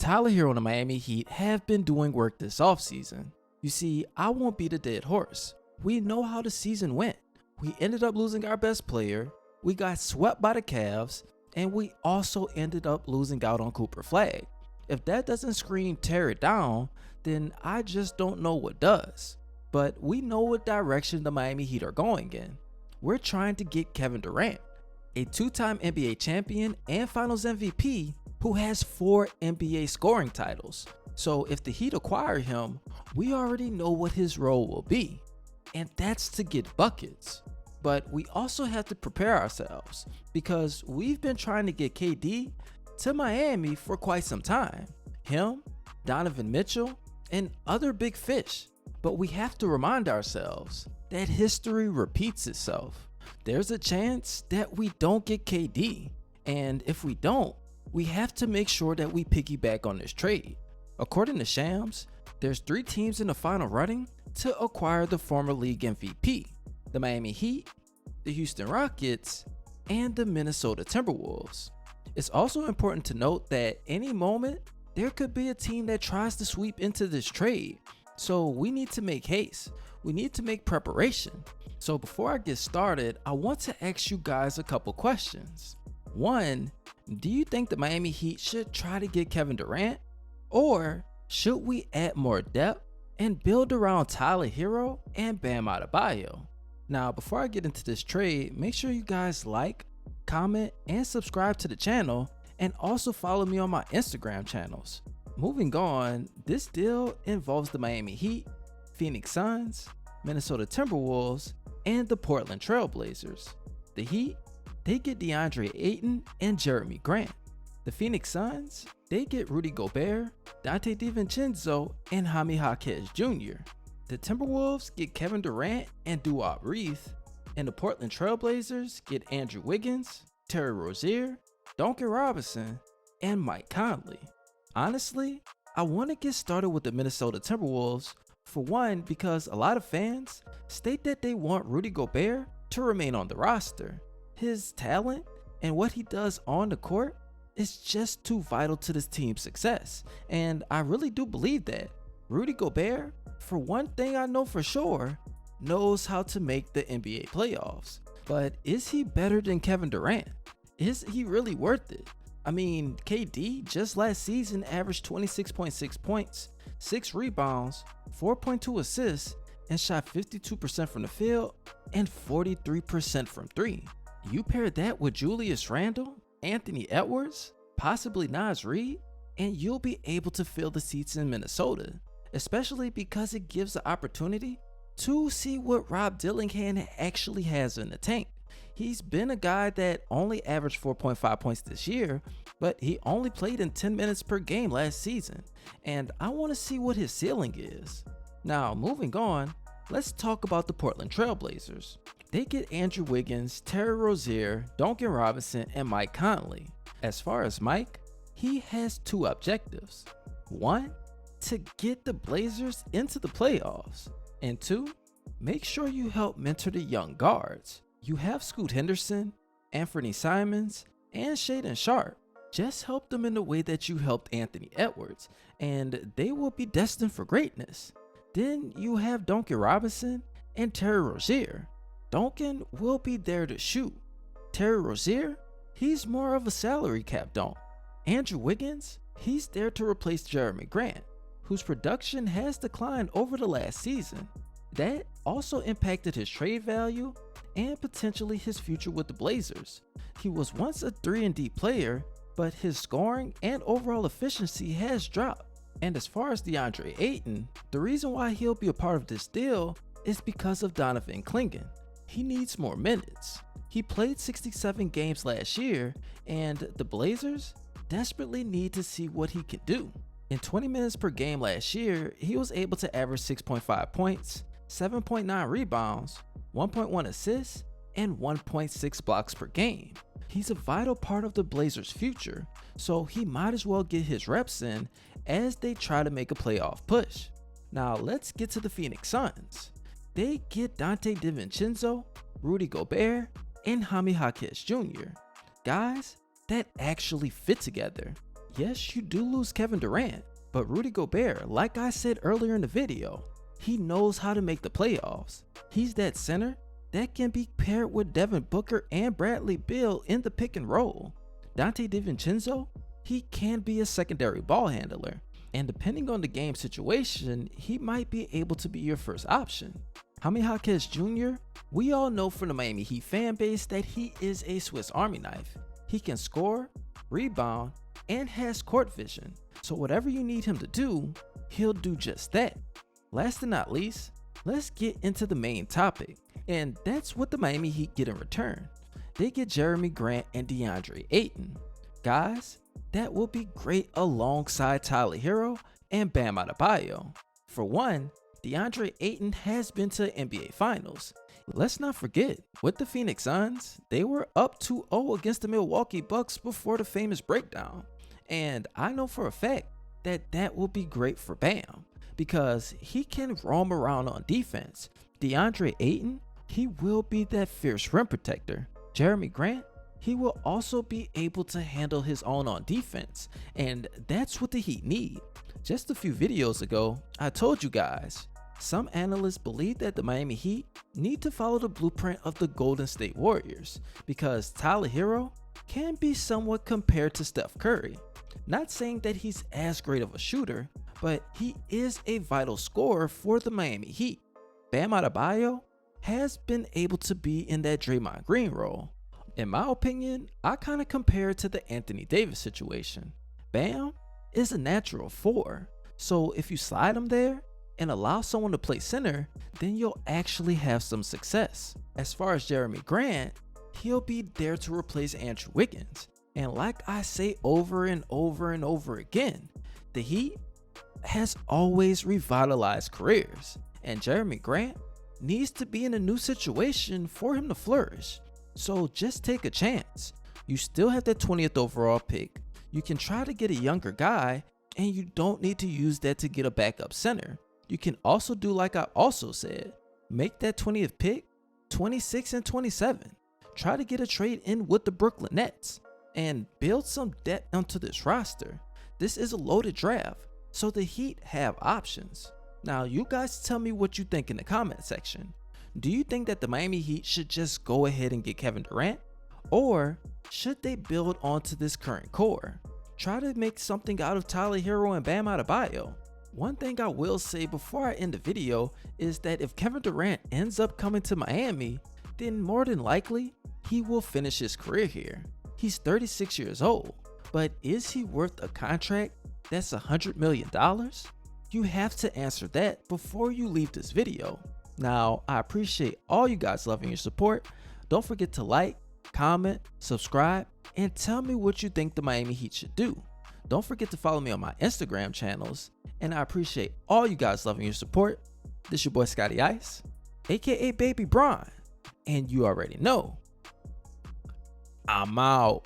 Tyler Hero and the Miami Heat have been doing work this offseason. You see, I won't beat a dead horse. We know how the season went. We ended up losing our best player, we got swept by the Cavs, and we also ended up losing out on Cooper Flag. If that doesn't scream tear it down, then I just don't know what does. But we know what direction the Miami Heat are going in. We're trying to get Kevin Durant, a two-time NBA champion and Finals MVP who has 4 NBA scoring titles. So if the Heat acquire him, we already know what his role will be, and that's to get buckets. But we also have to prepare ourselves because we've been trying to get KD to Miami for quite some time. Him, Donovan Mitchell, and other big fish. But we have to remind ourselves that history repeats itself. There's a chance that we don't get KD, and if we don't, we have to make sure that we piggyback on this trade. According to Shams, there's 3 teams in the final running to acquire the former league MVP: the Miami Heat, the Houston Rockets, and the Minnesota Timberwolves. It's also important to note that any moment there could be a team that tries to sweep into this trade, so we need to make haste. We need to make preparation. So before I get started, I want to ask you guys a couple questions. 1, do you think the Miami Heat should try to get Kevin Durant? Or should we add more depth and build around Tyler Hero and Bam Adebayo? Now, before I get into this trade, make sure you guys like, comment, and subscribe to the channel, and also follow me on my Instagram channels. Moving on, this deal involves the Miami Heat, Phoenix Suns, Minnesota Timberwolves, and the Portland Trailblazers. The Heat, they get DeAndre Ayton and Jerami Grant. The Phoenix Suns, they get Rudy Gobert, Dante DiVincenzo, and Jaime Jaquez Jr. The Timberwolves get Kevin Durant and Duop Reath, and the Portland Trailblazers get Andrew Wiggins, Terry Rozier, Duncan Robinson, and Mike Conley. Honestly, I want to get started with the Minnesota Timberwolves, for one because a lot of fans state that they want Rudy Gobert to remain on the roster. His talent and what he does on the court is just too vital to this team's success, and I really do believe that. Rudy Gobert, for one thing I know for sure, knows how to make the NBA playoffs. But is he better than Kevin Durant? Is he really worth it? I mean, KD just last season averaged 26.6 points, 6 rebounds, 4.2 assists, and shot 52% from the field and 43% from 3. You pair that with Julius Randle, Anthony Edwards, possibly Naz Reid, and you'll be able to fill the seats in Minnesota, especially because it gives the opportunity to see what Rob Dillingham actually has in the tank. He's been a guy that only averaged 4.5 points this year, but he only played in 10 minutes per game last season, and I want to see what his ceiling is. Now, moving on, let's talk about the Portland Trailblazers. They get Andrew Wiggins, Terry Rozier, Duncan Robinson, and Mike Conley. As far as Mike, he has 2 objectives. 1, to get the Blazers into the playoffs, and 2, make sure you help mentor the young guards. You have Scoot Henderson, Anthony Simons, and Shaedon Sharpe. Just help them in the way that you helped Anthony Edwards, and they will be destined for greatness. Then you have Duncan Robinson and Terry Rozier. Duncan will be there to shoot. Terry Rozier, he's more of a salary cap dunk. Andrew Wiggins, he's there to replace Jerami Grant, whose production has declined over the last season. That also impacted his trade value and potentially his future with the Blazers. He was once a 3-and-D player, but his scoring and overall efficiency has dropped. And as far as DeAndre Ayton, the reason why he'll be a part of this deal is because of Donovan Clingan. He needs more minutes. He played 67 games last year, and the Blazers desperately need to see what he can do. In 20 minutes per game last year, he was able to average 6.5 points, 7.9 rebounds, 1.1 assists, and 1.6 blocks per game. He's a vital part of the Blazers' future, so he might as well get his reps in as they try to make a playoff push. Now let's get to the Phoenix Suns. They get Dante DiVincenzo, Rudy Gobert, and Jaime Jaquez Jr. Guys that actually fit together. Yes, you do lose Kevin Durant, but Rudy Gobert, like I said earlier in the video, he knows how to make the playoffs. He's that center that can be paired with Devin Booker and Bradley Beal in the pick and roll. Dante DiVincenzo, he can be a secondary ball handler, and depending on the game situation, he might be able to be your first option. Jaime Jaquez Jr., we all know from the Miami Heat fan base that he is a Swiss Army knife. He can score, rebound, and has court vision, so whatever you need him to do, he'll do just that. Last and not least, let's get into the main topic, and that's what the Miami Heat get in return. They get Jerami Grant and DeAndre Ayton. Guys, that will be great alongside Tyler Hero and Bam Adebayo. For one, DeAndre Ayton has been to NBA Finals. Let's not forget, with the Phoenix Suns, they were up 2-0 against the Milwaukee Bucks before the famous breakdown. And I know for a fact that that will be great for Bam, because he can roam around on defense. DeAndre Ayton, he will be that fierce rim protector. Jerami Grant, he will also be able to handle his own on defense, and that's what the Heat need. Just a few videos ago, I told you guys, some analysts believe that the Miami Heat need to follow the blueprint of the Golden State Warriors, because Tyler Hero can be somewhat compared to Steph Curry. Not saying that he's as great of a shooter, but he is a vital scorer for the Miami Heat. Bam Adebayo has been able to be in that Draymond Green role. In my opinion, I kind of compare it to the Anthony Davis situation. Bam is a natural 4, so if you slide him there and allow someone to play center, then you'll actually have some success. As far as Jerami Grant, he'll be there to replace Andrew Wiggins. And like I say over and over and over again, the Heat has always revitalized careers, and Jerami Grant needs to be in a new situation for him to flourish. So just take a chance. You still have that 20th overall pick. You can try to get a younger guy, and you don't need to use that to get a backup center. You can also do like I also said, make that 20th pick 26 and 27. Try to get a trade in with the Brooklyn Nets and build some depth onto this roster. This is a loaded draft, so the Heat have options. Now you guys tell me what you think in the comment section. Do you think that the Miami Heat should just go ahead and get Kevin Durant? Or should they build onto this current core? Try to make something out of Tyler Hero and Bam Adebayo. One thing I will say before I end the video is that if Kevin Durant ends up coming to Miami, then more than likely, he will finish his career here. He's 36 years old, but is he worth a contract that's $100 million? You have to answer that before you leave this video. Now, I appreciate all you guys loving your support. Don't forget to like, comment, subscribe, and tell me what you think the Miami Heat should do. Don't forget to follow me on my Instagram channels, and I appreciate all you guys loving your support. This your boy Scotty Ice, aka Baby Bron, and you already know, I'm out.